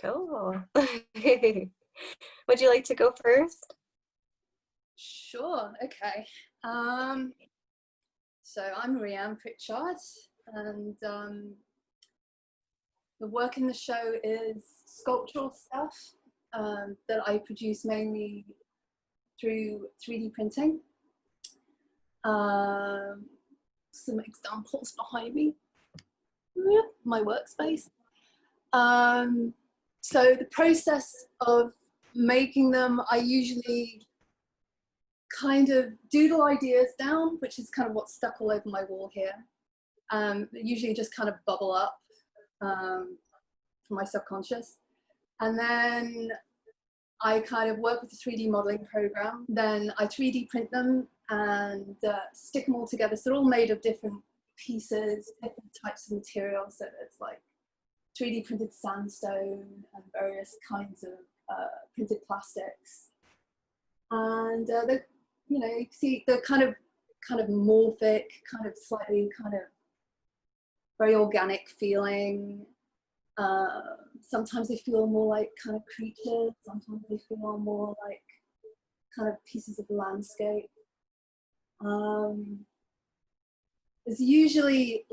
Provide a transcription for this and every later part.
Cool. Would you like to go first? Sure, okay. So I'm Rhian Pritchard, and the work in the show is sculptural stuff that I produce mainly through 3D printing. Some examples behind me. My workspace. So the process of making them, I usually kind of doodle ideas down, which is kind of what's stuck all over my wall here. Usually just kind of bubble up from my subconscious. And then I kind of work with the 3D modeling program. Then I 3D print them and stick them all together. So they're all made of different pieces, different types of materials. So it's like 3D printed sandstone and various kinds of printed plastics. And they're, you know, you see they're kind of morphic, kind of slightly kind of very organic feeling. Sometimes they feel more like kind of creatures. Sometimes they feel more like kind of pieces of landscape. There's usually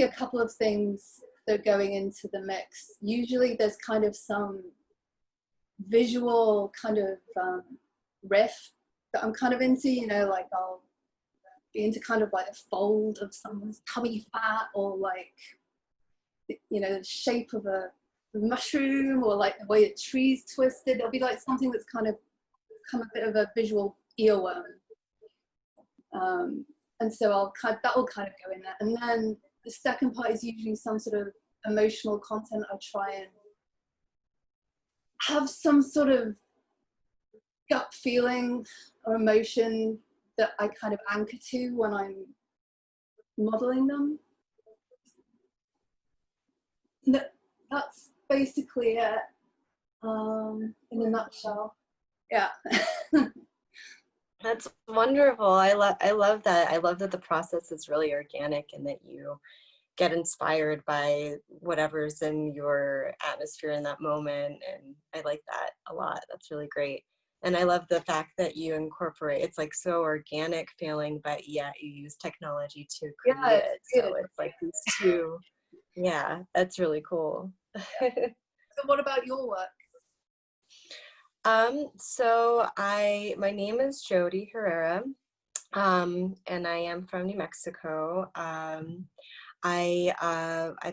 a couple of things that are going into the mix. Usually there's kind of some visual kind of riff that I'm kind of into, you know, like I'll be into kind of like the fold of someone's tummy fat, or like, you know, the shape of a mushroom, or like the way a tree's twisted. There'll be like something that's kind of become a bit of a visual earworm. And so that will kind of go in there. And then the second part is usually some sort of emotional content. I try and have some sort of gut feeling or emotion that I kind of anchor to when I'm modeling them. That's basically it in a nutshell. Yeah. That's wonderful. I love that. I love that the process is really organic and that you get inspired by whatever's in your atmosphere in that moment. And I like that a lot. That's really great. And I love the fact that you incorporate, it's like so organic feeling, but yet you use technology to create it. So it's like these two, yeah, that's really cool. So what about your work? So my name is Jodie Herrera, and I am from New Mexico. I've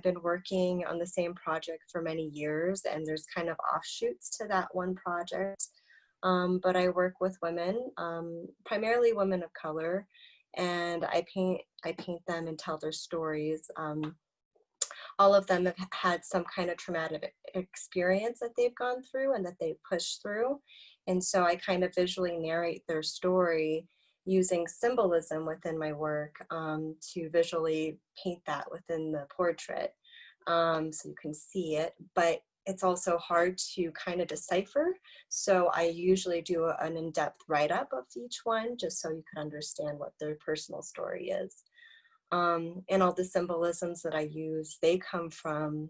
been working on the same project for many years, and there's kind of offshoots to that one project. But I work with women, primarily women of color, and I paint them and tell their stories. All of them have had some kind of traumatic experience that they've gone through and that they've pushed through. And so I kind of visually narrate their story using symbolism within my work to visually paint that within the portrait so you can see it. But it's also hard to kind of decipher. So I usually do an in-depth write-up of each one just so you can understand what their personal story is. And all the symbolisms that I use, they come from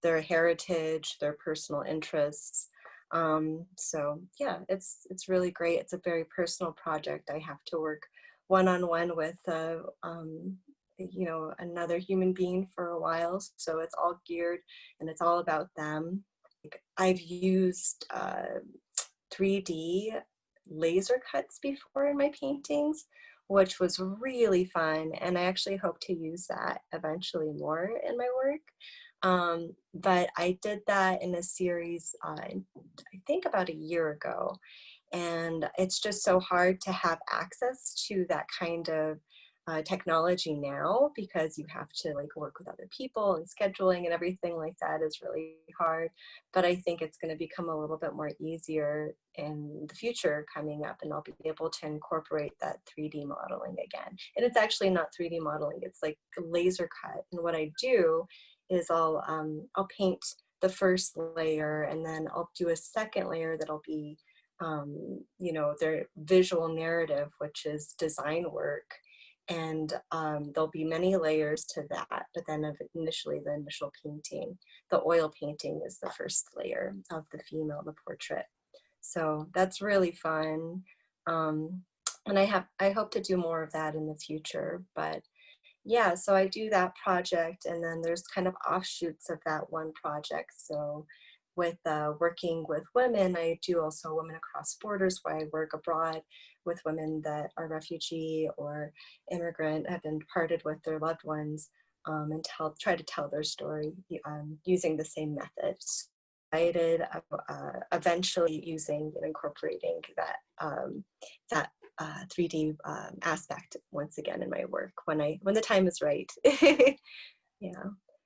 their heritage, their personal interests. So yeah, it's really great. It's a very personal project. I have to work one-on-one with you know, another human being for a while. So it's all geared and it's all about them. I've used 3D laser cuts before in my paintings, which was really fun. And I actually hope to use that eventually more in my work. But I did that in a series, I think about a year ago. And it's just so hard to have access to that kind of technology now, because you have to like work with other people and scheduling and everything like that is really hard. But I think it's going to become a little bit more easier in the future coming up, and I'll be able to incorporate that 3D modeling again. And it's actually not 3D modeling, it's like laser cut. And what I do is I'll paint the first layer, and then I'll do a second layer that'll be you know, their visual narrative, which is design work. and there'll be many layers to that, but then initially the initial painting, the oil painting, is the first layer of the female, the portrait. So that's really fun. And I hope to do more of that in the future. But yeah, so I do that project, and then there's kind of offshoots of that one project. So with working with women, I do also Women Across Borders, where I work abroad with women that are refugee or immigrant, have been parted with their loved ones, and try to tell their story using the same methods. Excited eventually using and incorporating that 3D aspect once again in my work when the time is right. Yeah.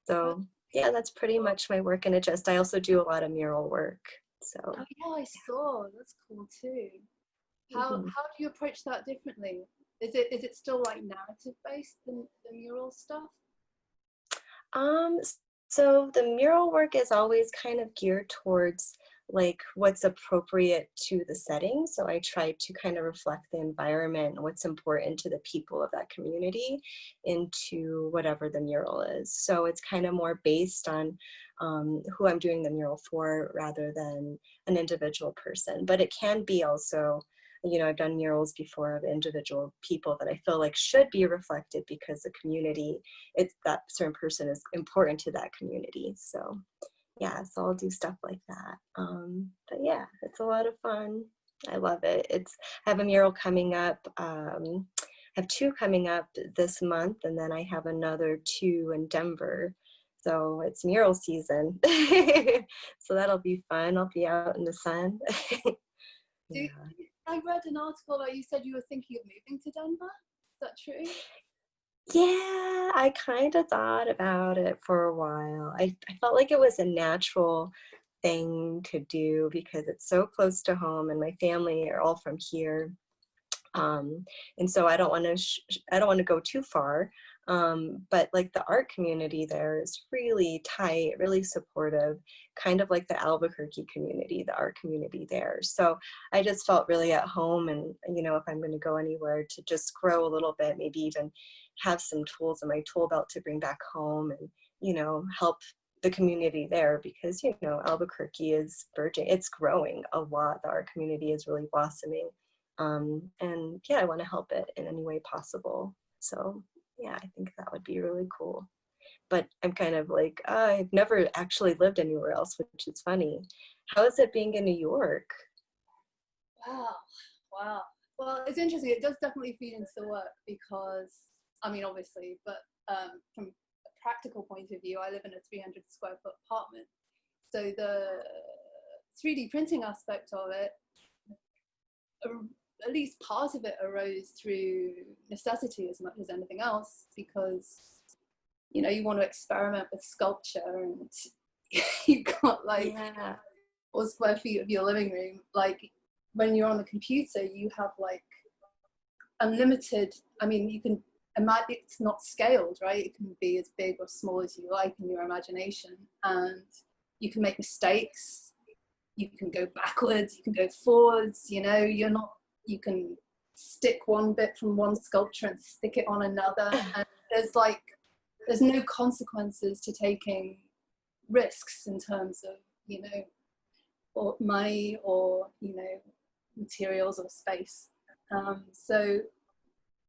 So yeah, that's pretty much my work. And I also do a lot of mural work. So Oh yeah, I saw. That's cool too. How mhm. how do you approach that differently? Is it still like narrative based, the mural stuff? Um, so the mural work is always kind of geared towards like what's appropriate to the setting. So I try to kind of reflect the environment and what's important to the people of that community into whatever the mural is. So it's kind of more based on who I'm doing the mural for rather than an individual person. But it can be also, I've done murals before of individual people that I feel like should be reflected because the community, it's that certain person is important to that community. So yeah, so I'll do stuff like that. But yeah, it's a lot of fun. I love it. I have a mural coming up. I have two coming up this month, and then I have another two in Denver. So it's mural season. So that'll be fun. I'll be out in the sun. Do Yeah. I read an article where you said you were thinking of moving to Denver? Is that true? Yeah, I kind of thought about it for a while. I felt like it was a natural thing to do because it's so close to home and my family are all from here. And so I don't want to go too far. But like the art community there is really tight, really supportive, kind of like the Albuquerque community, the art community there. So I just felt really at home. And, if I'm going to go anywhere, to just grow a little bit, maybe even have some tools in my tool belt to bring back home and, help the community there because, Albuquerque is virgin. It's growing a lot. The art community is really blossoming. And yeah, I want to help it in any way possible. So yeah, I think that would be really cool. But I'm kind of like, I've never actually lived anywhere else, which is funny. How is it being in New York? Wow, wow. Well, it's interesting. It does definitely feed into the work because, I mean, obviously, but from a practical point of view, I live in a 300 square foot apartment. So the 3D printing aspect of it, at least part of it arose through necessity as much as anything else, because, you want to experiment with sculpture and you've got like Yeah. 4 square feet of your living room. Like when you're on the computer, you have like unlimited, I mean, you can imagine it's not scaled, right? It can be as big or small as you like in your imagination, and you can make mistakes. You can go backwards, you can go forwards, you can stick one bit from one sculpture and stick it on another. And there's no consequences to taking risks in terms of, or money or, materials or space. So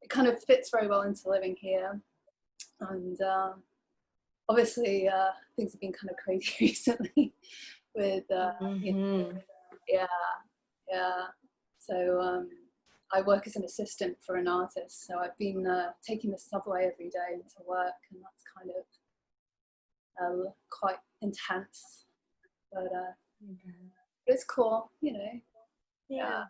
it kind of fits very well into living here. And obviously things have been kind of crazy recently with, Mm-hmm. yeah, yeah. So I work as an assistant for an artist. So I've been taking the subway every day into work, and that's kind of quite intense. But it's cool. Yeah.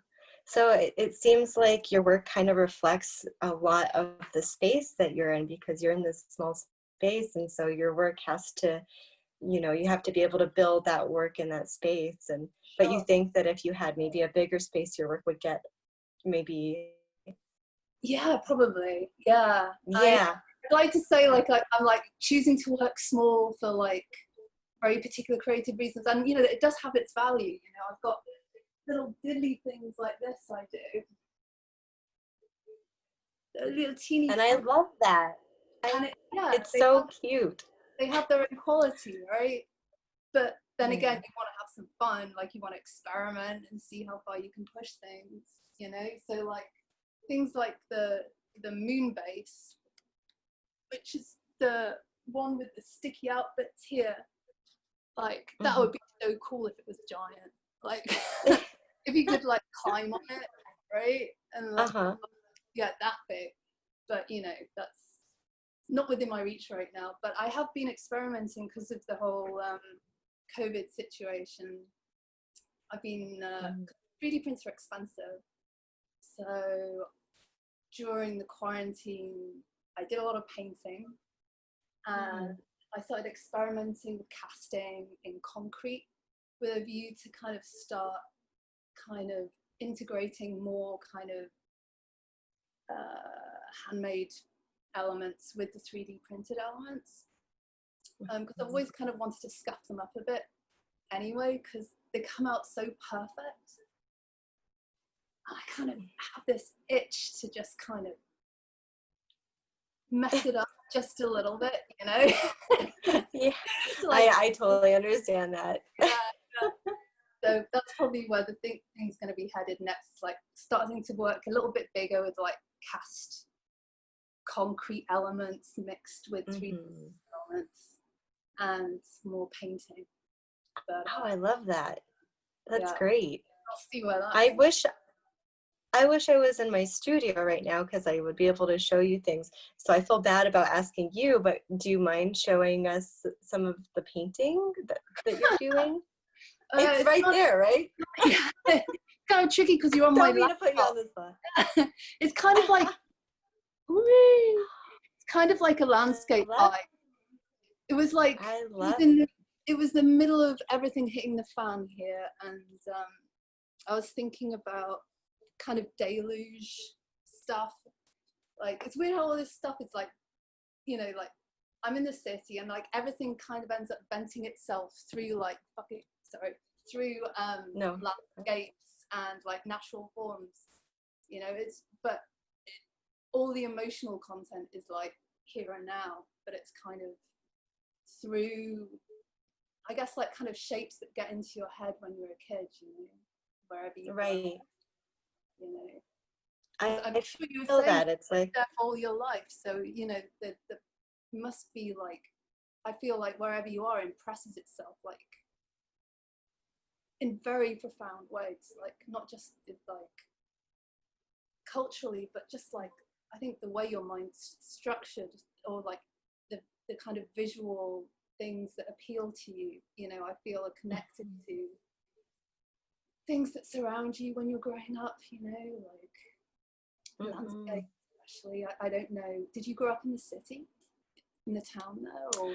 So it seems like your work kind of reflects a lot of the space that you're in because you're in this small space. And so your work has to, you have to be able to build that work in that space. But you Sure. think that if you had maybe a bigger space, your work would get maybe, Yeah, probably. Yeah. I'd yeah. like to say like I'm like choosing to work small for like very particular creative reasons, and it does have its value. I've got little diddly things like this I do little teeny And I love that. and It's so cute. they have their own quality, right? But then again, Mm. you want to have some fun, like you want to experiment and see how far you can push things, you know? So like things like the moon base, which is the one with the sticky out bits here, like that would be so cool if it was giant. Like if you could like climb on it, right? And like yeah, that big. But you know, that's not within my reach right now. But I have been experimenting because of the whole COVID situation. I've been 3D prints are expensive, so during the quarantine, I did a lot of painting, and I started experimenting with casting in concrete with a view to kind of start kind of integrating more kind of handmade elements with the 3D printed elements, because I've always kind of wanted to scuff them up a bit anyway, because they come out so perfect. I kind of have this itch to just kind of mess it up just a little bit, you know? Yeah, like, I totally understand that. Yeah. So that's probably where the thing's going to be headed next, like starting to work a little bit bigger with like cast concrete elements mixed with 3D elements and more painting. But, I love that. That's yeah, great. I'll see where that I wish I was in my studio right now because I would be able to show you things. So I feel bad about asking you, but do you mind showing us some of the painting that you're doing? It's right there, right? Yeah, it's kind of tricky because you're on my laptop. To put you on the spot. It's kind of like, it's kind of like a landscape vibe. It was like, it was the middle of everything hitting the fan here, and I was thinking about kind of deluge stuff. Like, it's weird how all this stuff is like, you know, like I'm in the city and like everything kind of ends up venting itself through like through landscapes and like natural forms, you know. It's but all the emotional content is like here and now, but it's kind of through, I guess, like kind of shapes that get into your head when you're a kid, you know, wherever you go, you know. I'm sure you were saying that it's like that all your life, so you know the must be like, I feel like wherever you are impresses itself like in very profound ways, like not just like culturally, but just like I think the way your mind's structured, or like the kind of visual things that appeal to you, you know, I feel are connected to things that surround you when you're growing up, you know, like landscape especially. I don't know, did you grow up in the city, in the town there, or?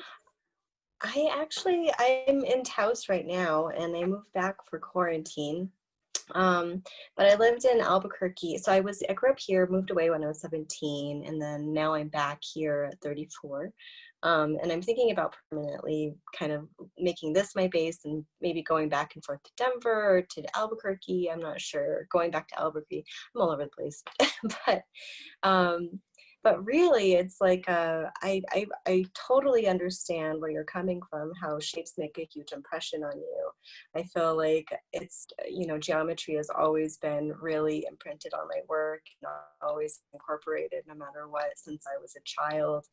I'm in Taos right now, and I moved back for quarantine. But I lived in Albuquerque. So I grew up here, moved away when I was 17, and then now I'm back here at 34. And I'm thinking about permanently kind of making this my base and maybe going back and forth to Denver or to Albuquerque. I'm not sure. Going back to Albuquerque, I'm all over the place. But really, it's like I totally understand where you're coming from, how shapes make a huge impression on you. I feel like it's, you know, geometry has always been really imprinted on my work, and always incorporated no matter what since I was a child.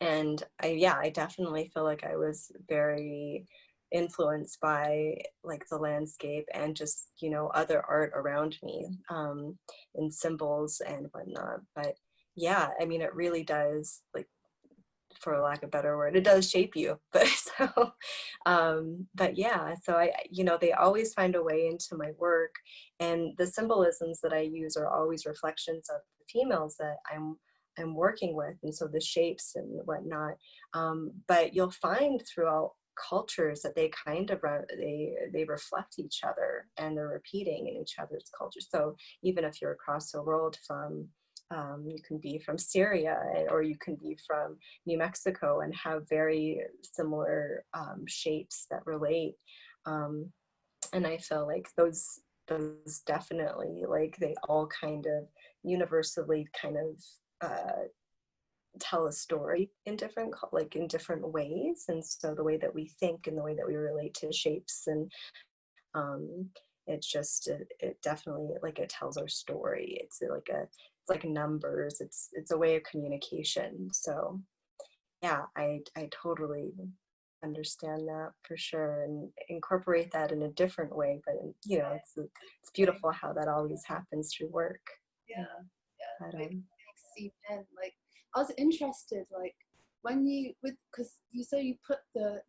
And I definitely feel like I was very influenced by like the landscape and just, you know, other art around me, and symbols and whatnot. But yeah, I mean, it really does, like, for lack of a better word, it does shape you. But but yeah, so you know, they always find a way into my work, and the symbolisms that I use are always reflections of the females that I'm working with, and so the shapes and whatnot. But you'll find throughout cultures that they kind of they reflect each other, and they're repeating in each other's cultures. So even if you're across the world from you can be from Syria, or you can be from New Mexico, and have very similar shapes that relate. And I feel like those those definitely, like, they all kind of universally kind of tell a story in different like in different ways. And so the way that we think and the way that we relate to shapes and um it's just it definitely, like, it tells our story. It's like a, it's like numbers, it's a way of communication. So yeah, I totally understand that for sure, and incorporate that in a different way. But you know, it's beautiful how that always happens through work. Yeah, yeah. But, It makes you in. Like, I was interested, like, when you with because you say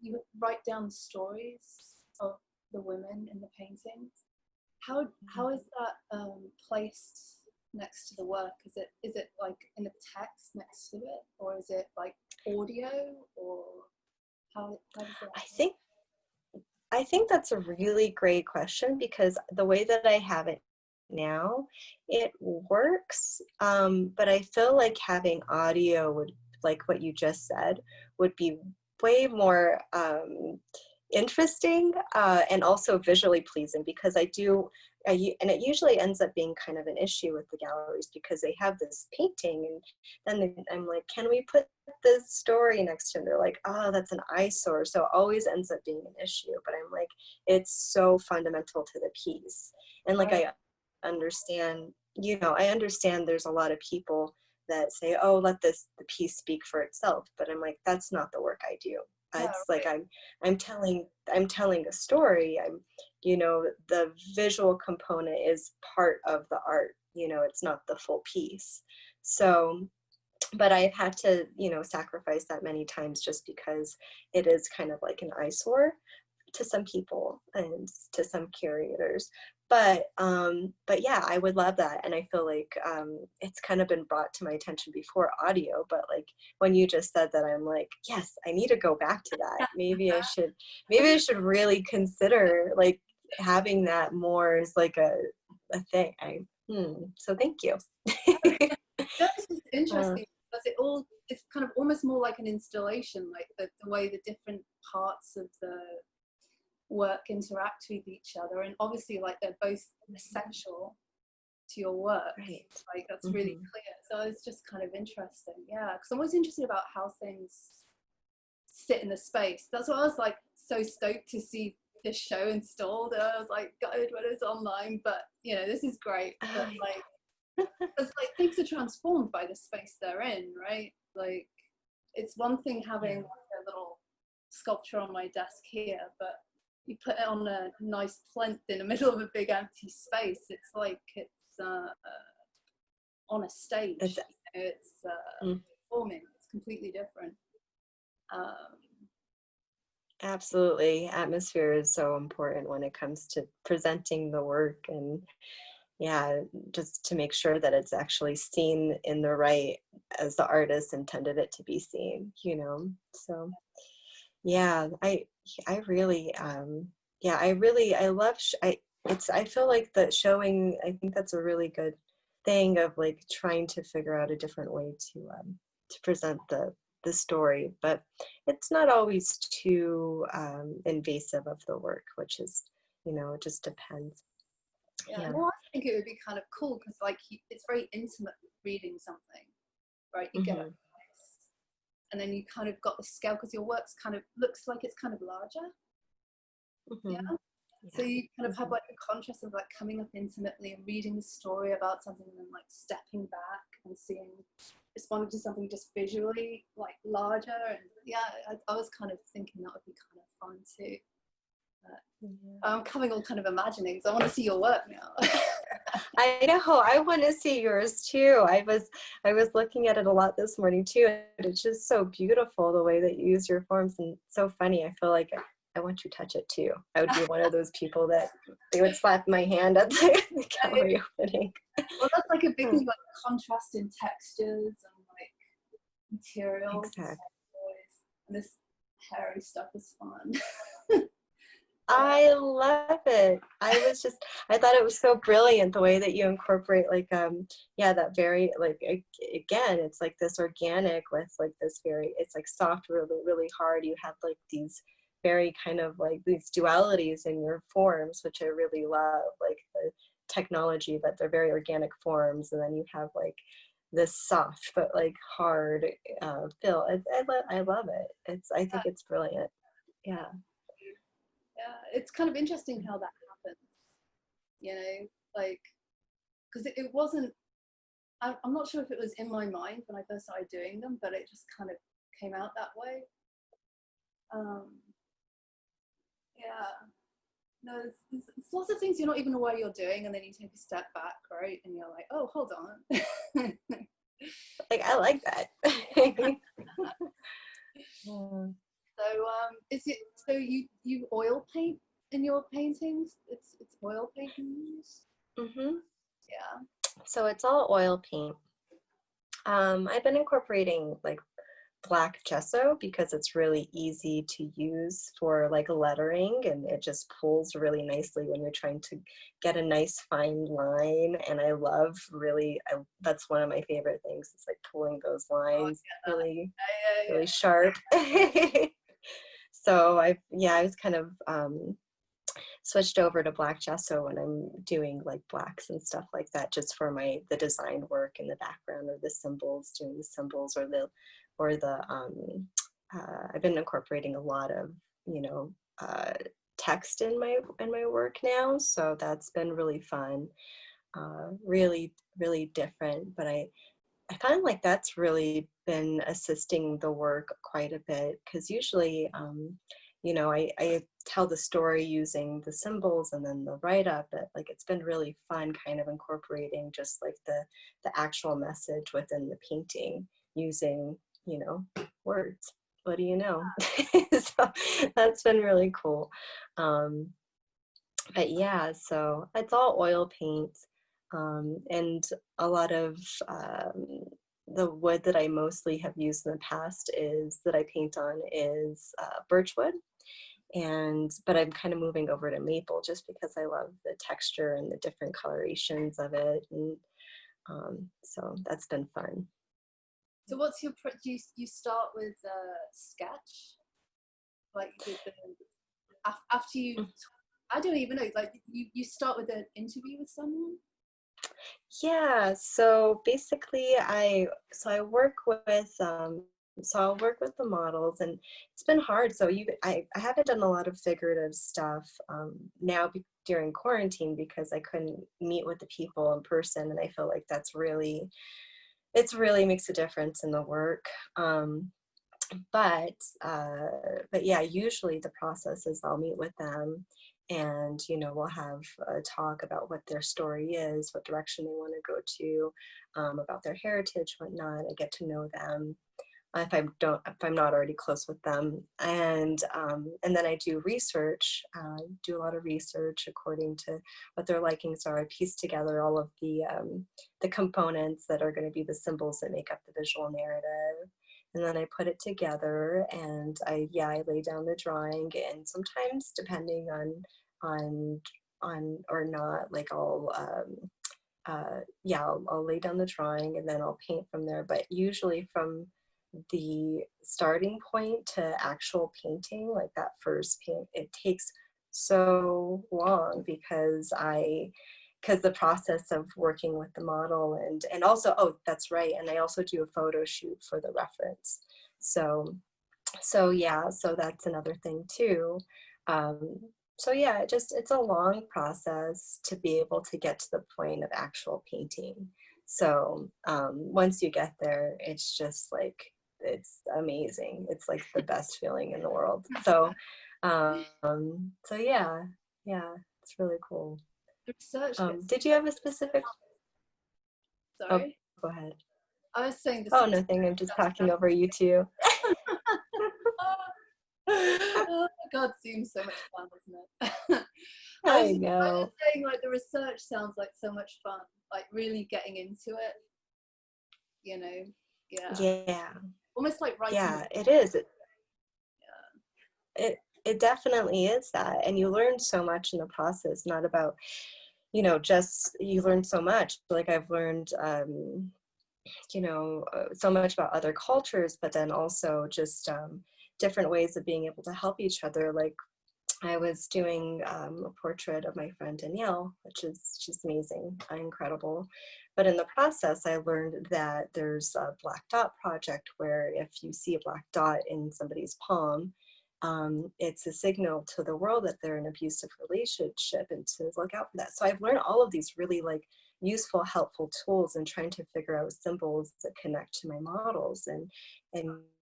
you write down the stories of the women in the paintings. How is that placed next to the work? Is it like in the text next to it, or is it like audio, or how does that I work? think I think that's a really great question, because the way that I have it now, it works. But I feel like having audio would, like what you just said, would be way more interesting, and also visually pleasing, because and it usually ends up being kind of an issue with the galleries, because they have this painting and then I'm like, can we put this story next to it? And they're like, oh, that's an eyesore. So it always ends up being an issue. But I'm like, it's so fundamental to the piece. And like, Right. I understand, you know, I understand there's a lot of people that say, oh, let the piece speak for itself. But I'm like, that's not the work I do. Yeah, It's like right. I'm telling a story. You know, the visual component is part of the art. You know, it's not the full piece. So, but I've had to, you know, sacrifice that many times, just because it is kind of like an eyesore to some people and to some curators. But yeah, I would love that. And I feel like it's kind of been brought to my attention before audio, but like when you just said that, I'm like, yes, I need to go back to that. Maybe I should really consider like having that more as like a thing. So thank you. That's just uh, interesting because it's kind of almost more like an installation, like the way the different parts of the work interact with each other, and obviously like they're both essential to your work. right. Like that's really Hmm. clear. So it's just kind of interesting, yeah, because I'm always interested about how things sit in the space. That's what I was like so stoked to see this show installed, and I was like gutted when it's online, but you know, this is great. But like, it's like things are transformed by the space they're in, right? Like, it's one thing having Yeah. like a little sculpture on my desk here, but you put it on a nice plinth in the middle of a big empty space. It's like it's on a It's stage. You know, it's mm, performing. It's completely different. Um, absolutely. Atmosphere is so important when it comes to presenting the work, and yeah, just to make sure that it's actually seen in the right, as the artist intended it to be seen, you know. So yeah, I really yeah, I love I feel like that showing, I think that's a really good thing of like trying to figure out a different way to present the story, but it's not always too invasive of the work, which is, you know, it just depends. yeah, Yeah. no, I think it would be kind of cool because like it's very intimate reading something, right? You get a Hmm. voice, and then you kind of got the scale because your work's kind of looks like it's kind of larger. Yeah. Hmm. So Yeah. you kind of have Hmm. like the contrast of like coming up intimately and reading the story about something and then like stepping back and seeing, responding to something just visually like larger. And yeah, I was kind of thinking that would be kind of fun too. But Yeah. I'm coming all kind of imagining, so I want to see your work now. I know. I want to see yours too. I was looking at it a lot this morning too, and it's just so beautiful the way that you use your forms, and so funny. I feel like I want you to touch it too. I would be one of those people that they would slap my hand at the gallery opening. Well, that's like a big thing, like contrast in textures and like materials. Exactly. And this hairy stuff is fun. Yeah. I love it. I thought it was so brilliant the way that you incorporate like yeah, that very like again, it's like this organic with like this very, it's like soft, really really hard. You have like these very kind of like these dualities in your forms, which I really love, like the technology, but they're very organic forms. And then you have like this soft but like hard feel. I love it. I think it's brilliant. Yeah. Yeah, it's kind of interesting how that happens, you know, like, because it wasn't, I'm not sure if it was in my mind when I first started doing them, but it just kind of came out that way. Yeah, no, there's lots of things you're not even aware you're doing, and then you take a step back, right, and you're like, oh, hold on. Like, I like that. So is it, so you oil paint in your paintings? It's oil paintings? Mm-hmm. Yeah. So it's all oil paint. I've been incorporating like black gesso because it's really easy to use for like lettering, and it just pulls really nicely when you're trying to get a nice fine line. And I love that's one of my favorite things. It's like pulling those lines really, really sharp. So I was kind of switched over to black gesso when I'm doing like blacks and stuff like that, just for the design work in the background, or the symbols, doing the symbols, or the I've been incorporating a lot of, you know, text in my work now, so that's been really fun, really, really different. But I find like that's really been assisting the work quite a bit, because usually, you know, I tell the story using the symbols and then the write-up, but like it's been really fun kind of incorporating just like the actual message within the painting using, you know, words. What do you know? So that's been really cool. But yeah, so it's all oil paint, and a lot of the wood that I mostly have used in the past that I paint on is birchwood. But I'm kind of moving over to maple just because I love the texture and the different colorations of it. And so that's been fun. So what's your, you start with sketch? Like after you, I don't even know, like you start with an interview with someone? Yeah, so basically I work with so I'll work with the models, and it's been hard. So I haven't done a lot of figurative stuff now during quarantine, because I couldn't meet with the people in person, and I feel like it's really makes a difference in the work. But yeah, usually the process is I'll meet with them, and you know, we'll have a talk about what their story is, what direction they want to go to, about their heritage, whatnot. I get to know them if I'm not already close with them, and then I do research, do a lot of research according to what their likings are. I piece together all of the components that are going to be the symbols that make up the visual narrative. And then I put it together, and I lay down the drawing. And sometimes, depending on or not, like I'll lay down the drawing, and then I'll paint from there. But usually from the starting point to actual painting, like that first paint, it takes so long, because the process of working with the model, and also, oh, that's right, and I also do a photo shoot for the reference. So that's another thing too. So yeah, it's a long process to be able to get to the point of actual painting. So once you get there, it's just like, it's amazing. It's like the best feeling in the world. So yeah, it's really cool. The research Did you have a specific? Sorry? Oh, go ahead. I was saying this. Oh, nothing. I'm just talking over you too. Oh God, seems so much fun, isn't it? I know. I was saying, like, the research sounds like so much fun, like really getting into it, you know? Yeah. Almost like writing. Yeah, it is. It definitely is that. And you learn so much in the process, not about, you know, just, you learn so much. Like I've learned, you know, so much about other cultures, but then also just, different ways of being able to help each other. Like I was doing a portrait of my friend Danielle, which is just amazing, incredible. But in the process, I learned that there's a black dot project where if you see a black dot in somebody's palm, it's a signal to the world that they're in an abusive relationship and to look out for that. So I've learned all of these really like useful, helpful tools and trying to figure out symbols that connect to my models. And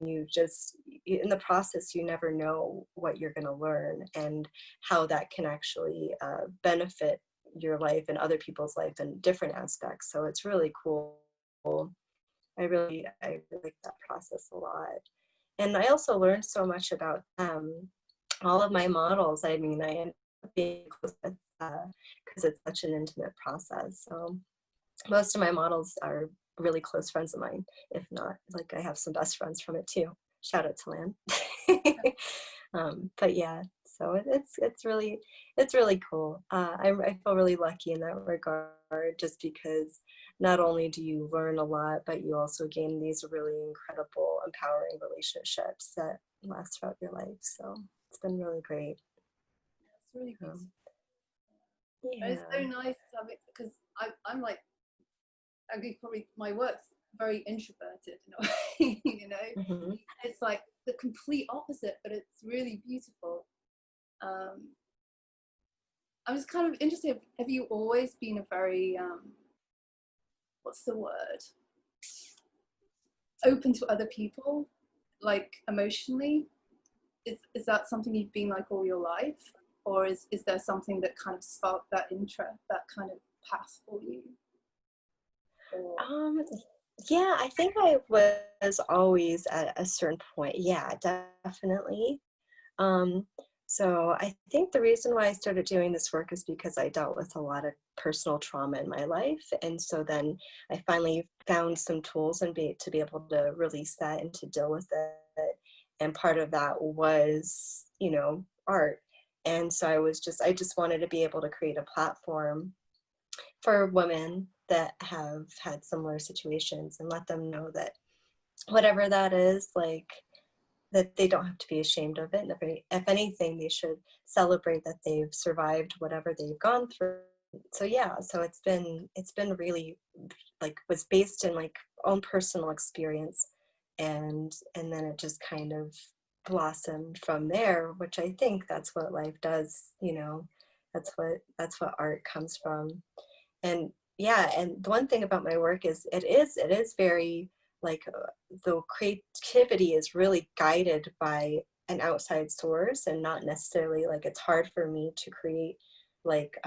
you just, in the process, you never know what you're going to learn and how that can actually benefit your life and other people's life in different aspects. So it's really cool. I really like that process a lot. And I also learned so much about all of my models. I mean, I ended up being close with because it's such an intimate process. So most of my models are really close friends of mine. If not, like I have some best friends from it too. Shout out to Lan. But yeah, so it's really cool. I feel really lucky in that regard, just because not only do you learn a lot, but you also gain these really incredible, empowering relationships that last throughout your life. So it's been really great. It's really good. Yeah. It's so nice to have it, because I'm like, I think probably my work's very introverted in a way, you know. Mm-hmm. It's like the complete opposite, but it's really beautiful. I was kind of interested, have you always been a very what's the word, open to other people, like emotionally? Is that something you've been like all your life, or is there something that kind of sparked that interest, that kind of path for you? Yeah, I think I was always at a certain point. Yeah, definitely. So I think the reason why I started doing this work is because I dealt with a lot of personal trauma in my life. And so then I finally found some tools and to be able to release that and to deal with it. And part of that was, art. And so I just wanted to be able to create a platform for women that have had similar situations and let them know that whatever that is, like, that they don't have to be ashamed of it. And if anything, they should celebrate that they've survived whatever they've gone through. So yeah, so it's been really like was based in like own personal experience, and then it just kind of blossomed from there, which I think that's what life does, that's what art comes from. And yeah, and the one thing about my work is it is very like the creativity is really guided by an outside source, and not necessarily like it's hard for me to create like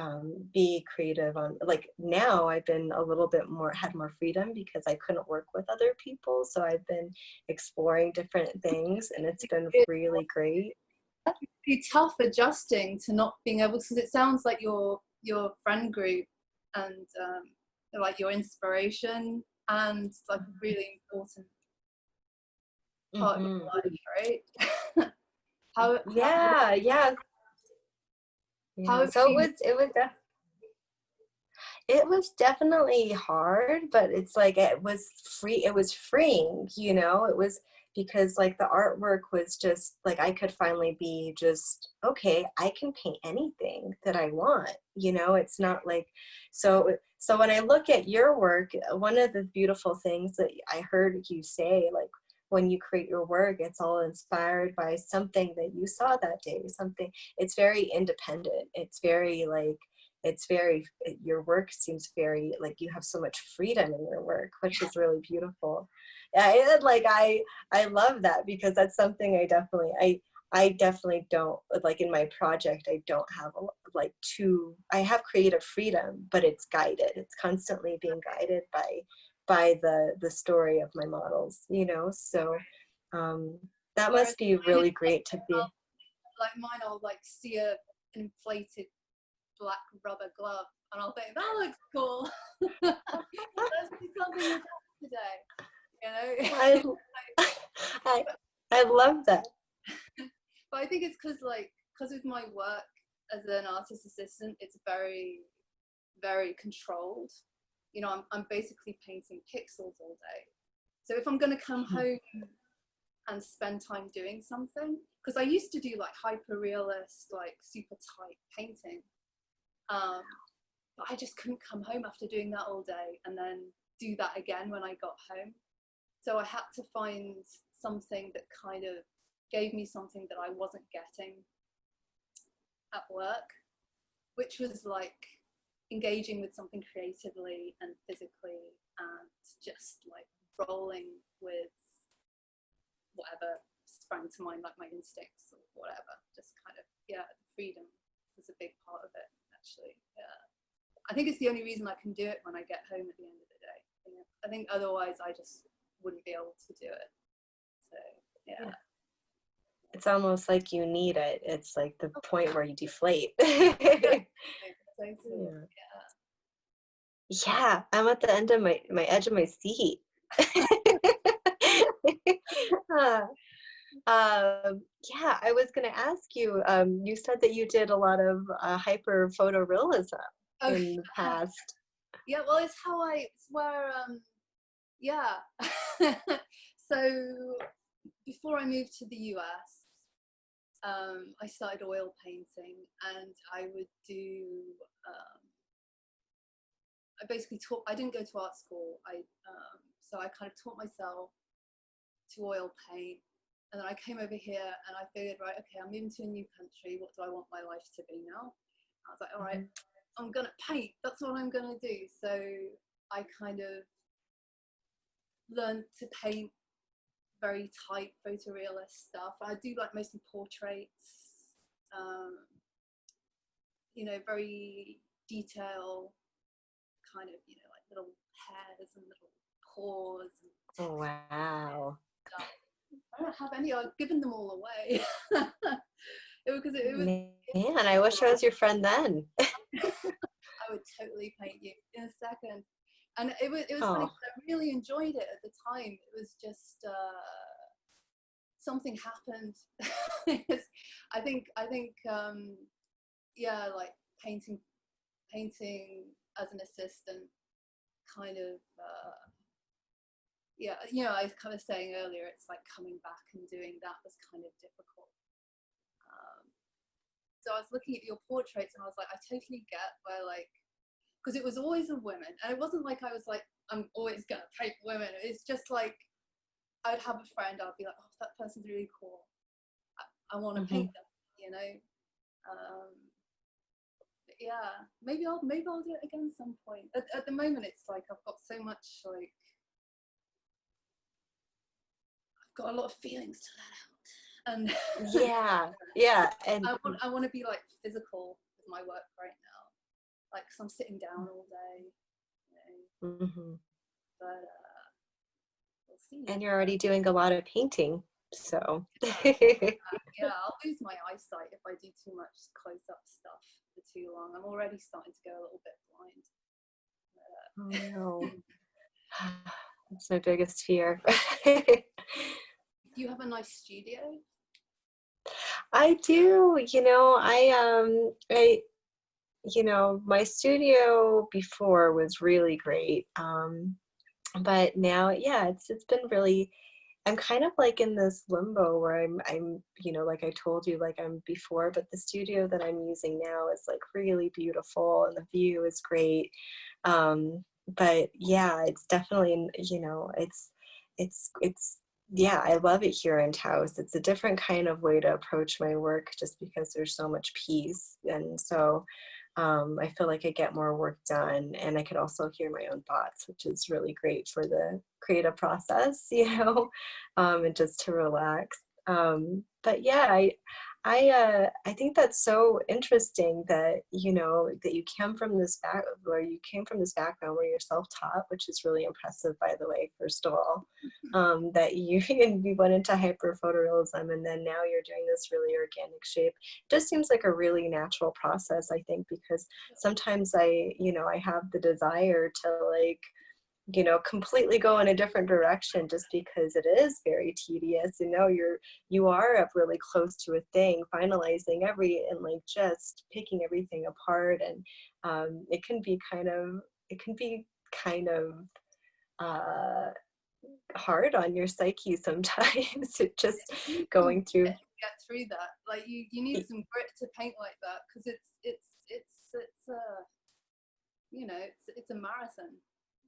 be creative on, like, now I've been a little bit more, had more freedom because I couldn't work with other people, so I've been exploring different things and it's been really great. It'd be tough adjusting to not being able, because it sounds like your friend group and like your inspiration and like a really important part of your life, right? Yeah. How So it was definitely hard, but it's like it was freeing, it was, because like the artwork was just like I could finally be just, okay, I can paint anything that I want, it's not like, so when I look at your work, one of the beautiful things that I heard you say, like, when you create your work, it's all inspired by something that you saw that day, something, it's very independent, your work seems very like you have so much freedom in your work, which is really beautiful. Yeah, I love that, because that's something I definitely don't, like, in my project I don't have I have creative freedom, but it's guided, it's constantly being guided by the story of my models, so that must be really great to be like mine, I'll like see an inflated black rubber glove and I'll think that looks cool. Let's do something with that today, I love that. But I think it's because with my work as an artist assistant, it's very, very controlled. I'm basically painting pixels all day. So if I'm going to come home and spend time doing something. Because I used to do like hyper realist, like super tight painting. But I just couldn't come home after doing that all day and then do that again when I got home. So I had to find something that kind of gave me something that I wasn't getting at work, which was like engaging with something creatively and physically and just like rolling with whatever sprang to mind, like my instincts or whatever. Just kind of, yeah, the freedom was a big part of it, actually. Yeah. I think it's the only reason I can do it when I get home at the end of the day. I think otherwise I just wouldn't be able to do it. So, yeah. It's almost like you need it. It's like the point where you deflate. Yeah, I'm at the end of my edge of my seat. Yeah, I was going to ask you, you said that you did a lot of hyper photorealism in the past. Yeah, well, it's where, yeah. So before I moved to the US, I started oil painting, and I would do, I basically taught, I didn't go to art school. So I kind of taught myself to oil paint. And then I came over here and I figured, right, okay, I'm moving to a new country. What do I want my life to be now? I was like, all right, I'm going to paint. That's what I'm going to do. So I kind of learned to paint very tight photorealist stuff. I do like mostly portraits, you know, very detail, kind of, you know, like little hairs and little paws. And oh, wow. stuff. I don't have any. I've given them all away. Man, I wish I was your friend then. I would totally paint you in a second. And it was funny because I really enjoyed it at the time. It was just something happened. I think yeah, like painting as an assistant kind of yeah, you know, I was kind of saying earlier, it's like coming back and doing that was kind of difficult. So I was looking at your portraits and I was like, I totally get where, like, because it was always of women, and it wasn't like I was like, I'm always gonna paint women. It's just like I'd have a friend, I'd be like, oh, that person's really cool. I want to paint them, you know. Yeah, maybe I'll do it again some point. At the moment, it's like I've got so much, like, I've got a lot of feelings to let out. And yeah, and I want to be like physical with my work right now, like, because I'm sitting down all day, you know. But we'll see. And you're already doing a lot of painting, so yeah, I'll lose my eyesight if I do too much close-up stuff for too long. I'm already starting to go a little bit blind. Oh no. That's my biggest fear. Do you have a nice studio? I do, you know, I you know, my studio before was really great. But now, yeah, it's been really, I'm kind of like in this limbo where I'm, you know, like I told you, like I'm before, but the studio that I'm using now is like really beautiful and the view is great. But yeah, it's definitely, you know, it's, yeah, I love it here in Taos. It's a different kind of way to approach my work just because there's so much peace. And so I feel like I get more work done, and I could also hear my own thoughts, which is really great for the creative process, you know, and just to relax. But yeah, I think that's so interesting that, you know, that you came from this background where you're self-taught, which is really impressive, by the way, first of all, that you went into hyper photorealism, and then now you're doing this really organic shape. It just seems like a really natural process, I think, because sometimes you know, I have the desire to, like, you know, completely go in a different direction just because it is very tedious. You know, you are up really close to a thing, finalizing and like just picking everything apart, and it can be kind of uh hard on your psyche sometimes. It just You need some going through. grit to get through that. Like you need some grit to paint like that, because it's you know, it's a marathon,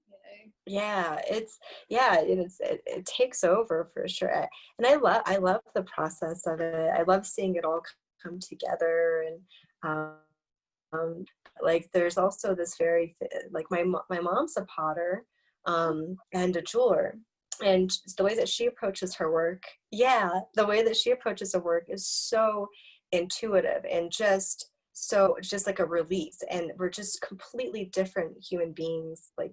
you know. Yeah, it takes over for sure. And I love the process of it. I love seeing it all come together. And um like there's also this like my mom's a potter and a jeweler, and the way that she approaches her work, yeah, the way that she approaches the work is so intuitive and just like a release, and we're just completely different human beings, like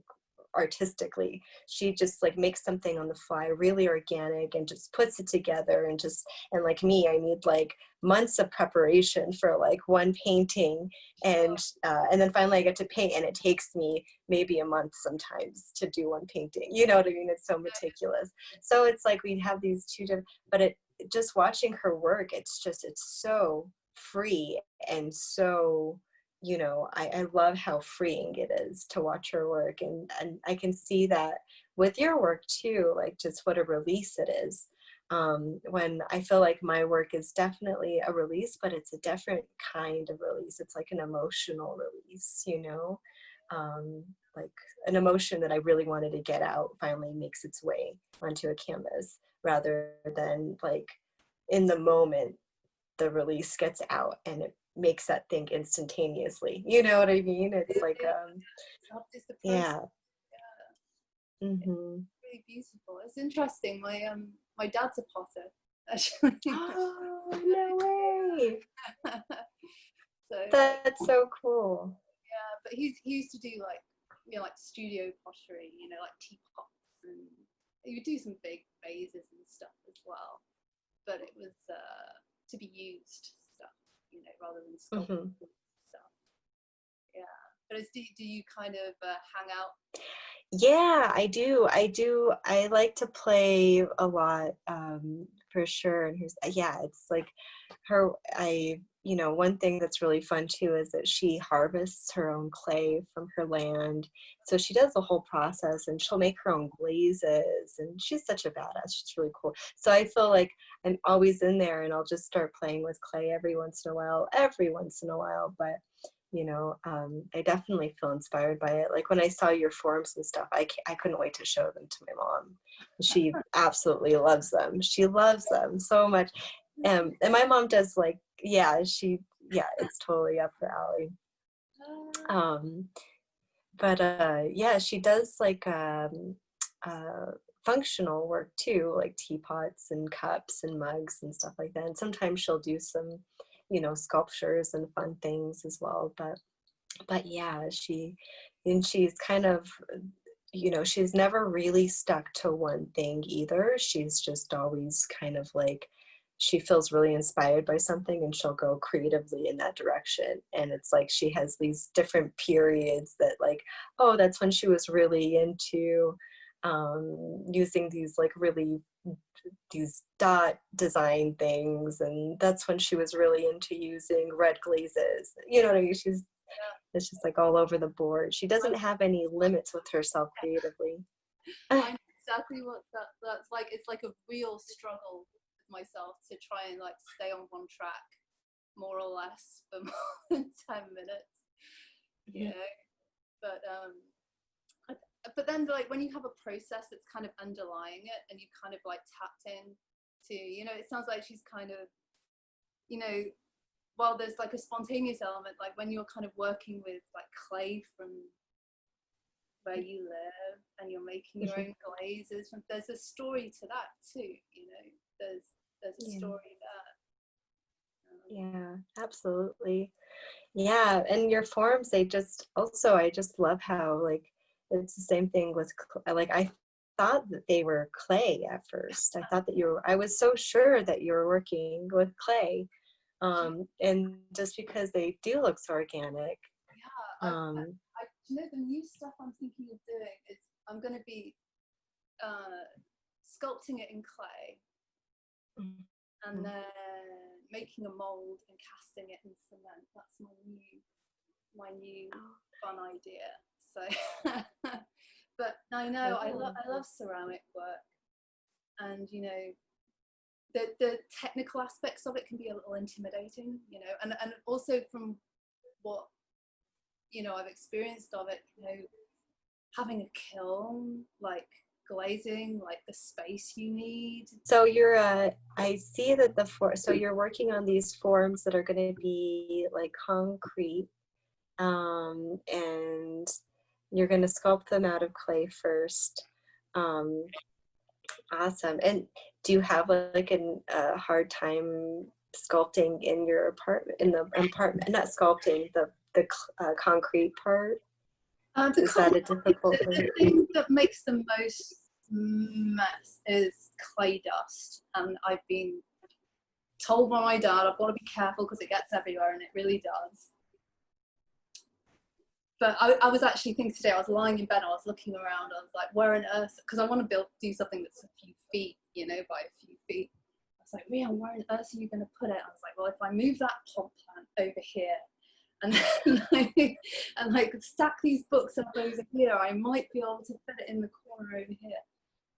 artistically. She just like makes something on the fly, really organic, and just puts it together. And like me, I need like months of preparation for like one painting, and then finally I get to paint, and it takes me maybe a month sometimes to do one painting. You know what I mean? It's so meticulous. So it's like we have these two different, but it just watching her work, it's so free and so, I love how freeing it is to watch her work. And I can see that with your work too, like just what a release it is. When I feel like my work is definitely a release, but it's a different kind of release. It's like an emotional release, um, like an emotion that I really wanted to get out finally makes its way onto a canvas, rather than like in the moment the release gets out and it makes that thing instantaneously. You know what I mean? It's like It's the process. yeah. It's Mm-hmm. really beautiful. It's interesting. My dad's a potter, actually. Oh, no way. So That's so cool. yeah, but he used to do like, you know, like studio pottery, you know, like teapots, and he would do some big vases and stuff as well. But it was to be used stuff, you know, rather than Mm-hmm. sculpted stuff. Yeah. But do you kind of hang out? Yeah, I do. I like to play a lot, for sure. And yeah, it's like one thing that's really fun too is that she harvests her own clay from her land. So she does the whole process, and she'll make her own glazes, and she's such a badass. She's really cool. So I feel like I'm always in there, and I'll just start playing with clay every once in a while. But I definitely feel inspired by it. Like when I saw your forms and stuff, I couldn't wait to show them to my mom. She absolutely loves them. She loves them so much. And my mom does like, yeah, it's totally up her alley. Um, but yeah, she does like uh, functional work too, like teapots and cups and mugs and stuff like that. And sometimes she'll do some, sculptures and fun things as well. But yeah, she's kind of, she's never really stuck to one thing either. She's just always kind of like, she feels really inspired by something and she'll go creatively in that direction. And it's like she has these different periods that like, oh, that's when she was really into using these like really these dot design things, and that's when she was really into using red glazes. You know what I mean? It's just like all over the board. She doesn't have any limits with herself creatively. I know exactly what that's like. It's like a real struggle with myself to try and like stay on one track, more or less, for more than 10 minutes. You know, but then like when you have a process that's kind of underlying it, and you kind of like tapped in to, you know, it sounds like she's kind of, you know, while there's like a spontaneous element, like when you're kind of working with like clay from where you live and you're making your own glazes, there's a story to that too, you know. There's a Yeah. story there. Yeah, absolutely. Yeah, and your forms, I just love how like it's the same thing with like I thought that they were clay at first. I was so sure that you were working with clay. And just because they do look so organic. Yeah, Um, you know, the new stuff I'm thinking of doing is I'm going to be sculpting it in clay, and then making a mold and casting it in cement. That's my new fun idea. So, but I know. Cool. I love ceramic work, and you know, the technical aspects of it can be a little intimidating, you know, and also from what, you know, I've experienced of it, you know, having a kiln, like glazing, like the space you need. So you're, I see that so you're working on these forms that are going to be like concrete, and you're going to sculpt them out of clay first. Um, awesome. And do you have like a hard time sculpting in your apartment, in the apartment, not sculpting, the concrete part? Is that a difficult thing? The thing that makes the most mess is clay dust, and I've been told by my dad I've got to be careful because it gets everywhere, and it really does. But I was actually thinking today, I was lying in bed, I was looking around, I was like, where on earth, because I want to do something that's a few feet, you know, by a few feet. I was like, Rhian, where on earth are you going to put it? I was like, well, if I move that pot plant over here, and then and like stack these books up over here, I might be able to fit it in the corner over here.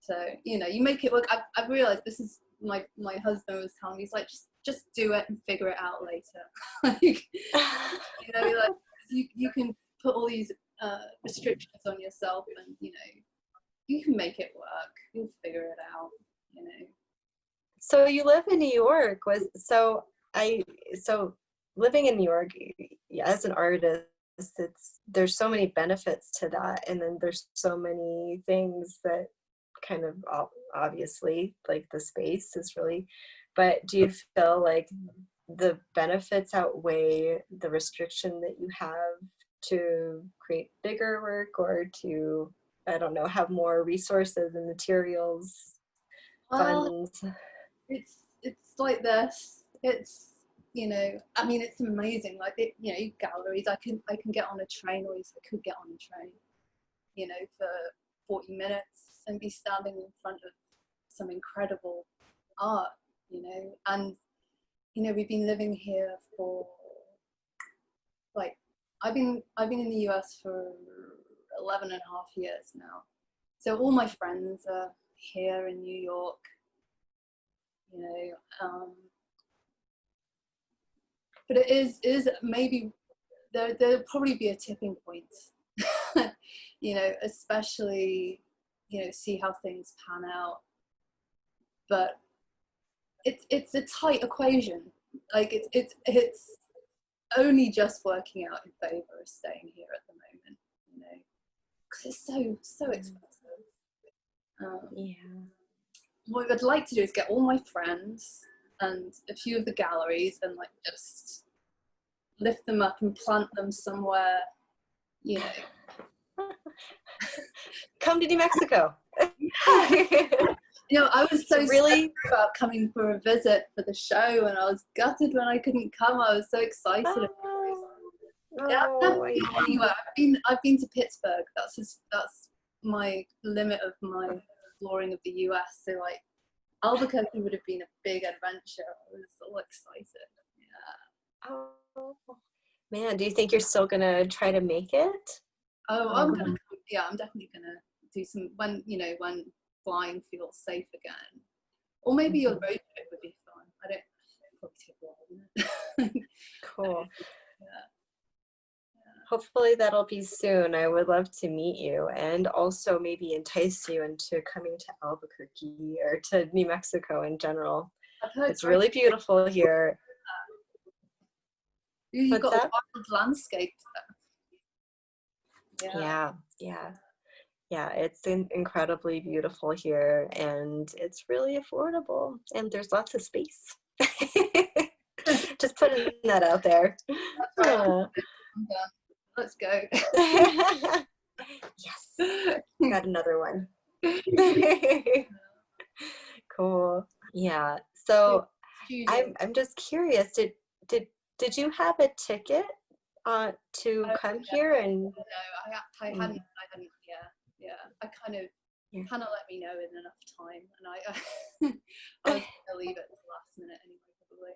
So, you know, you make it work. I've realized, this is my husband was telling me, he's like, just do it and figure it out later. Like, you know, like you can put all these restrictions on yourself, and you know, you can make it work, you'll figure it out, you know. So you live in New York. So living in New York as an artist, there's so many benefits to that, and then there's so many things that kind of, obviously, like the space is really, but do you feel like the benefits outweigh the restriction that you have to create bigger work, or to, I don't know, have more resources and materials, funds? It's like this. It's, you know, I mean, it's amazing. Like, it, you know, galleries. I can get on a train, or at least I could get on a train, you know, for 40 minutes and be standing in front of some incredible art, you know. And you know, we've been living here for, like, I've been in the US for 11 and a half years now. So all my friends are here in New York, you know. But it is maybe, there'll probably be a tipping point, you know, especially, you know, see how things pan out. But it's a tight equation. Like, it's only just working out in favor of staying here at the moment, you know, because it's so expensive. Yeah. What I'd like to do is get all my friends and a few of the galleries and like just lift them up and plant them somewhere, you know. Come to New Mexico. You know, I was so really about coming for a visit for the show, and I was gutted when I couldn't come. I was so excited. Yeah, anyway, I've been to Pittsburgh. That's my limit of my exploring of the US. So like, Albuquerque would have been a big adventure. I was so excited. Yeah. Oh man, do you think you're still gonna try to make it? Oh, I'm definitely gonna do some, when, you know, when flying feels safe again, or maybe your road trip would be fun. I don't, probably take a while, wouldn't it? Cool. Yeah. Hopefully that'll be soon. I would love to meet you, and also maybe entice you into coming to Albuquerque or to New Mexico in general. It's really beautiful here. You've What's got that? a wild landscape there. Yeah, it's incredibly beautiful here, and it's really affordable, and there's lots of space. Just putting that out there. That's right. I'm done. Let's go. Yes, got another one. Cool. Yeah. So I'm just curious. Did you have a ticket to come here? And no, I hadn't. Yeah. I kind of let me know in enough time, and I was gonna leave it at the last minute anyway, probably.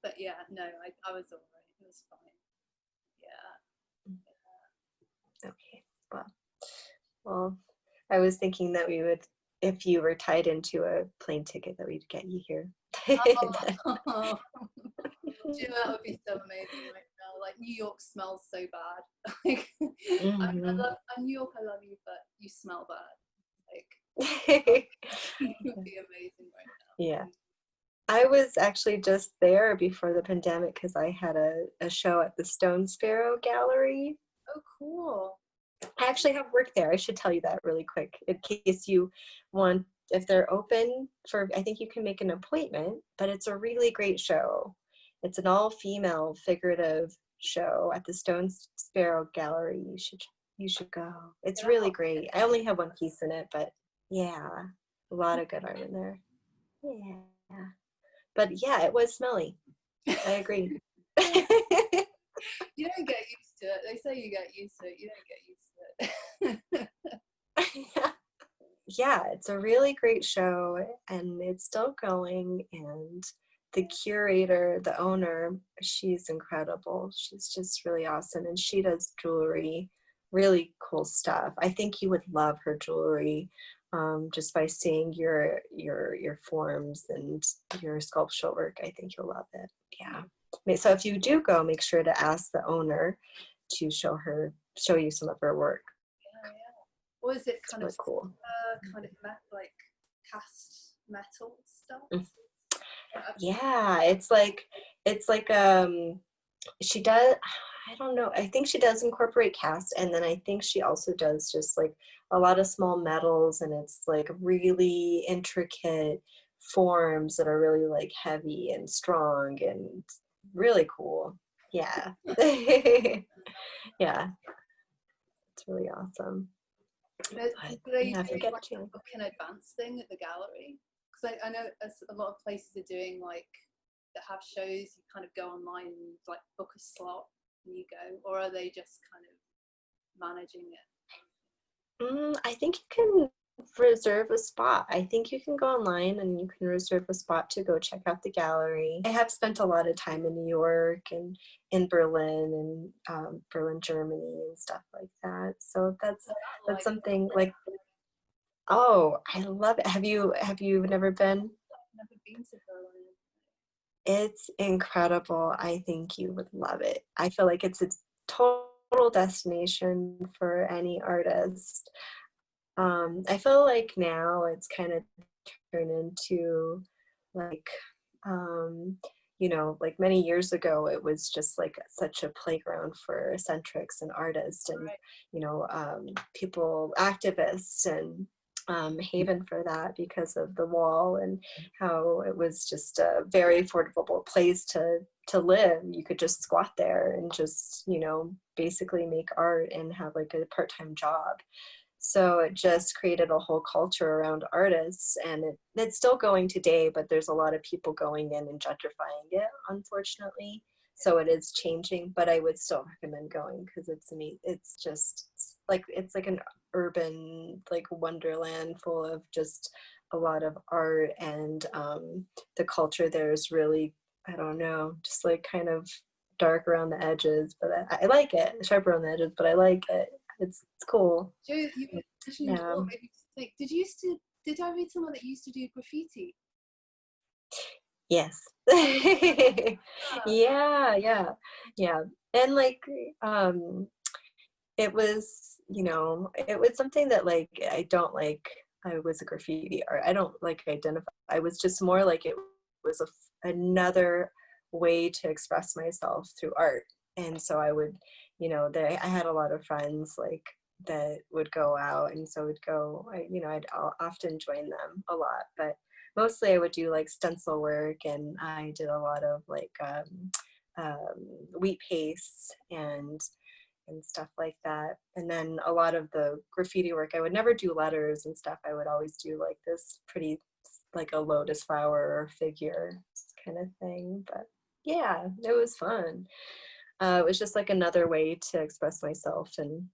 But yeah, no, I was all right. It was fine. Yeah. Okay. Well, I was thinking that we would, if you were tied into a plane ticket, that we'd get you here. Oh. Jim, that would be so amazing right now. Like New York smells so bad. Like New York, I love you, but you smell bad. Like it would be amazing right now. Yeah. I was actually just there before the pandemic because I had a show at the Stone Sparrow Gallery. Oh, cool. I actually have worked there. I should tell you that really quick in case you want, if they're open for, I think you can make an appointment, but it's a really great show. It's an all-female figurative show at the Stone Sparrow Gallery. You should go. It's really great. I only have one piece in it, but yeah, a lot of good art in there. Yeah. But yeah, it was smelly. I agree. You don't get used to it. They say you get used to it. You don't get used to it. Yeah, it's a really great show and it's still going. And the curator, the owner, she's incredible. She's just really awesome. And she does jewelry, really cool stuff. I think you would love her jewelry. Just by seeing your forms and your sculptural work, I think you'll love it. Yeah. So if you do go, make sure to ask the owner to show you some of her work. Yeah. Or is it kind really of cool? Kind of like cast metal stuff? Yeah, it's like she does, I don't know, I think she does incorporate cast, and then I think she also does just like a lot of small metals, and it's like really intricate forms that are really like heavy and strong and really cool. Yeah. Yeah, it's really awesome. Do they yeah, do like a book in advance thing at the gallery? Because I know a lot of places are doing like that have shows. You kind of go online and like book a slot and you go, or are they just kind of managing it? I think you can reserve a spot. I think you can go online and you can reserve a spot to go check out the gallery. I have spent a lot of time in New York and in Berlin and Berlin, Germany and stuff like that. So that's something like, oh, I love it. Have you never been? I've never been to Berlin. It's incredible. I think you would love it. I feel like it's a total destination for any artist. I feel like now it's kind of turned into like, like many years ago, it was just like such a playground for eccentrics and artists and, people, activists, and haven for that because of the wall and how it was just a very affordable place to live. You could just squat there and just, basically make art and have like a part-time job. So it just created a whole culture around artists, and it's still going today, but there's a lot of people going in and gentrifying it, unfortunately. So it is changing, but I would still recommend going because it's just like, it's like an urban like wonderland full of just a lot of art, and the culture there is really, I don't know, just like kind of dark around the edges, but I like it. Sharp around the edges, but I like it. It's cool. Jo, you mentioned art, maybe think, did I read someone that used to do graffiti? Yes. Yeah. And like, it was, it was something that like, I don't like, I was a graffiti art. I don't like identify. I was just more like, it was another way to express myself through art. And so I would, I had a lot of friends like that would go out, and so I'd often join them a lot, but mostly I would do like stencil work, and I did a lot of like wheat pastes and stuff like that. And then a lot of the graffiti work, I would never do letters and stuff. I would always do like this pretty, like a lotus flower or figure kind of thing. But yeah, it was fun. It was just like another way to express myself and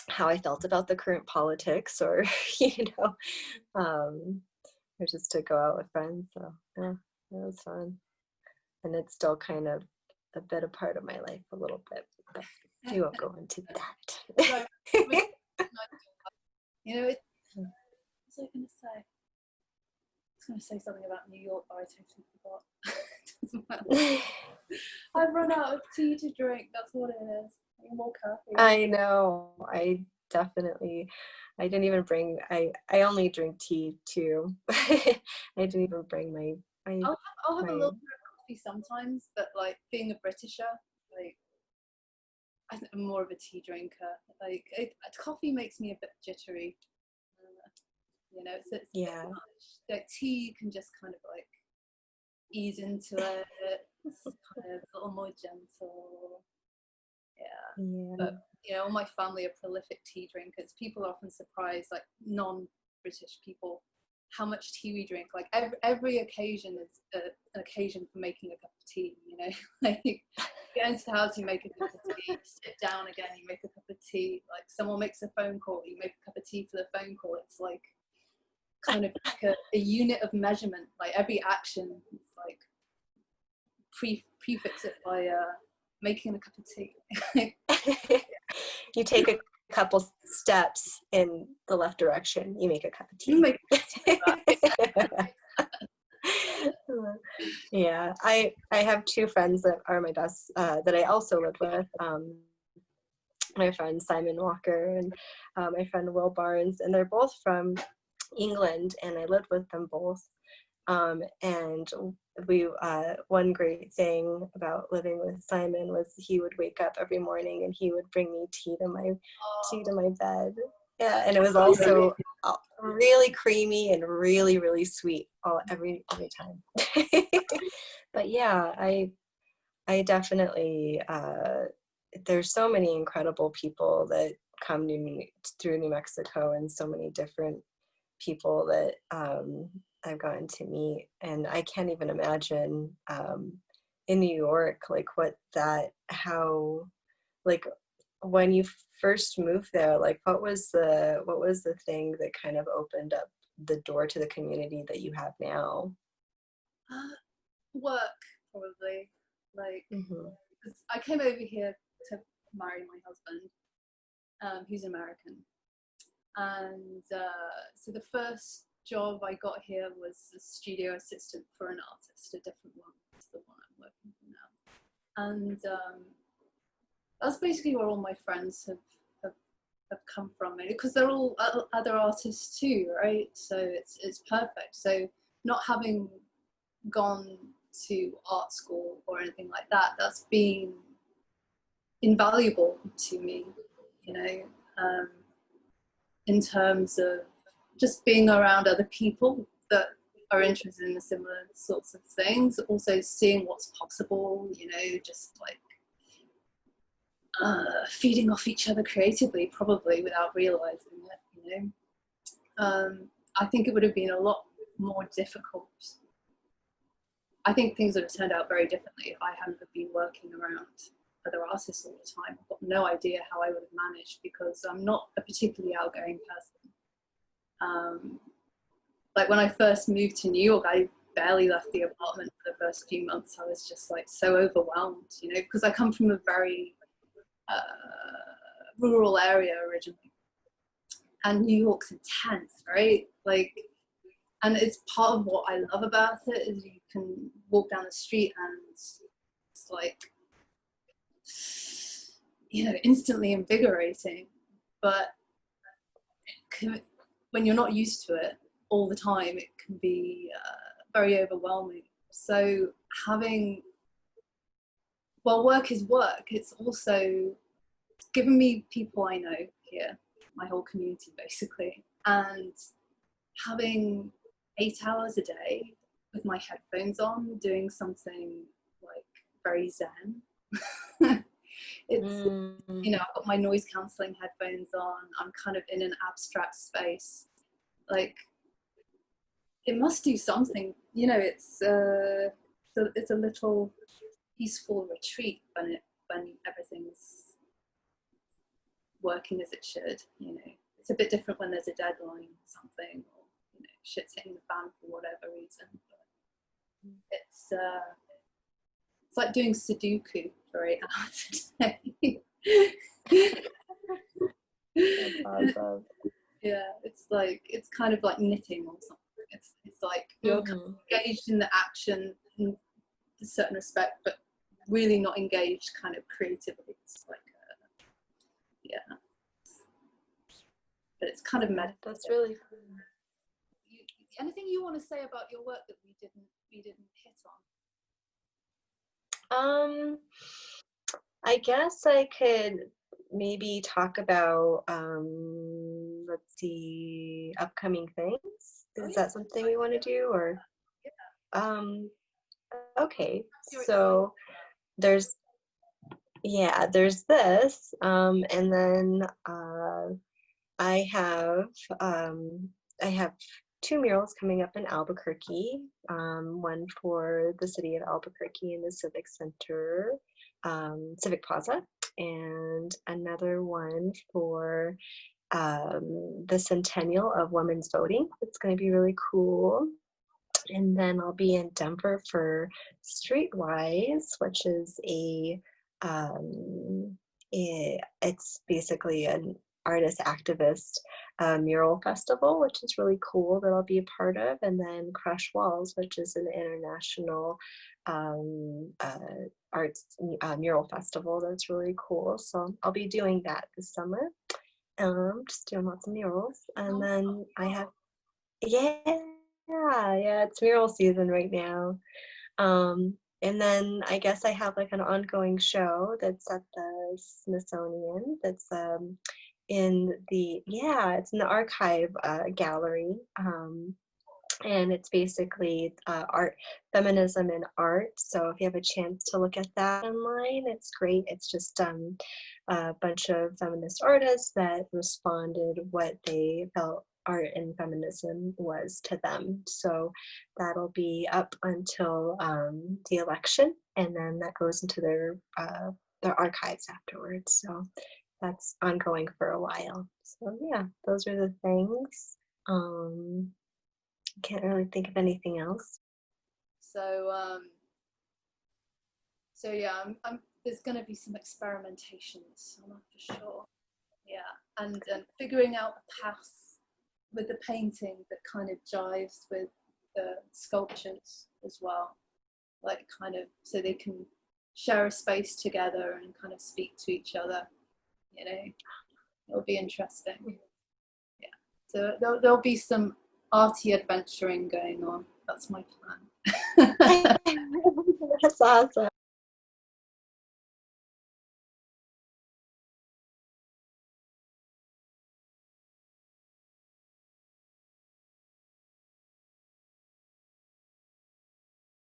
how I felt about the current politics, or or just to go out with friends. So yeah, it was fun, and it's still kind of a bit a part of my life a little bit, but we won't go into that. to say something about New York, but I totally forgot. Doesn't matter. I've run out of tea to drink. That's what it is. More coffee. I know. I didn't even bring, I only drink tea too. I didn't even bring I'll have a little bit of coffee sometimes, but like being a Britisher, like I think I'm more of a tea drinker. Like coffee makes me a bit jittery. You know, it's yeah. like tea can just kind of like ease into it. It's kind of a little more gentle. Yeah. But you know, all my family are prolific tea drinkers. People are often surprised, like non-British people, how much tea we drink. Like every occasion is an occasion for making a cup of tea. You know, like you get into the house, you make a cup of tea. You sit down again, you make a cup of tea. Like someone makes a phone call, you make a cup of tea for the phone call. It's like kind of like a unit of measurement. Like every action, it's like prefix it by making a cup of tea. You take a couple steps in the left direction, you make a cup of tea. Yeah, I have two friends that are my best that I also lived with. My friend Simon Walker and my friend Will Barnes, and they're both from England, and I lived with them both. And we one great thing about living with Simon was he would wake up every morning and he would bring me tea to my bed. Yeah, and it was also really creamy and really, really sweet every time. But yeah, I definitely there's so many incredible people that come through New Mexico, and so many different people that I've gotten to meet, and I can't even imagine in New York, like how, like when you first moved there, like what was the thing that kind of opened up the door to the community that you have now? Work, probably. Like, I came over here to marry my husband, who's American, and so the first job I got here was a studio assistant for an artist, a different one to the one I'm working for now, and that's basically where all my friends have come from, because they're all other artists too, right? So it's perfect. So not having gone to art school or anything like that, that's been invaluable to me, you know, in terms of just being around other people that are interested in the similar sorts of things, also seeing what's possible, you know, just like feeding off each other creatively, probably without realizing it, you know. I think it would have been a lot more difficult. I think things would have turned out very differently if I hadn't have been working around other artists all the time. I've got no idea how I would have managed, because I'm not a particularly outgoing person. Like when I first moved to New York, I barely left the apartment for the first few months. I was just like so overwhelmed, you know, because I come from a very rural area originally, and New York's intense, right? Like, and it's part of what I love about it is you can walk down the street and it's like, you know, instantly invigorating. But when you're not used to it all the time, it can be very overwhelming. So work is work. It's also given me people I know here, my whole community basically, and having 8 hours a day with my headphones on, doing something like very zen. It's, you know, I've got my noise cancelling headphones on, I'm kind of in an abstract space. Like, it must do something, you know, it's a little peaceful retreat when everything's working as it should, you know. It's a bit different when there's a deadline or something, or, you know, shit's hitting the fan for whatever reason. But it's like doing Sudoku for 8 hours a day. That's awesome. Yeah, it's kind of like knitting or something. It's like you're kind Mm-hmm. of engaged in the action in a certain respect, but really not engaged kind of creatively. It's like, yeah, but it's kind of meditative. That's really cool. Anything you want to say about your work that we didn't hit I guess I could maybe talk about, let's see, upcoming things. on? Oh Is yeah, that something we want to do, or? yeah. Um, okay, You're excited. so there's, yeah, there's this, and then I have, um, I have two murals coming up in Albuquerque, one for the city of Albuquerque in the Civic Center, Civic Plaza, and another one for the centennial of women's voting. It's going to be really cool. And then I'll be in Denver for Streetwise, which is um, it's basically an artist activist mural festival, which is really cool that I'll be a part of. And then Crush Walls, which is an international um, uh, arts mural festival that's really cool. So I'll be doing that this summer. Just doing lots of murals. And then I have, yeah, yeah, it's mural season right now. And then I guess I have like an ongoing show that's at the Smithsonian. That's in the, yeah, it's in the archive gallery. And it's basically art, feminism in art. So if you have a chance to look at that online, it's great. It's just a bunch of feminist artists that responded what they felt art and feminism was to them. So that'll be up until the election, and then that goes into their archives afterwards. So that's ongoing for a while. So yeah, those are the things. Can't really think of anything else. So so yeah, there's going to be some experimentations, this summer for sure. Yeah, and figuring out a path with the painting that kind of jives with the sculptures as well, like kind of so they can share a space together and kind of speak to each other. You know, it'll be interesting. Yeah, so there'll be some arty adventuring going on. That's my plan. That's awesome.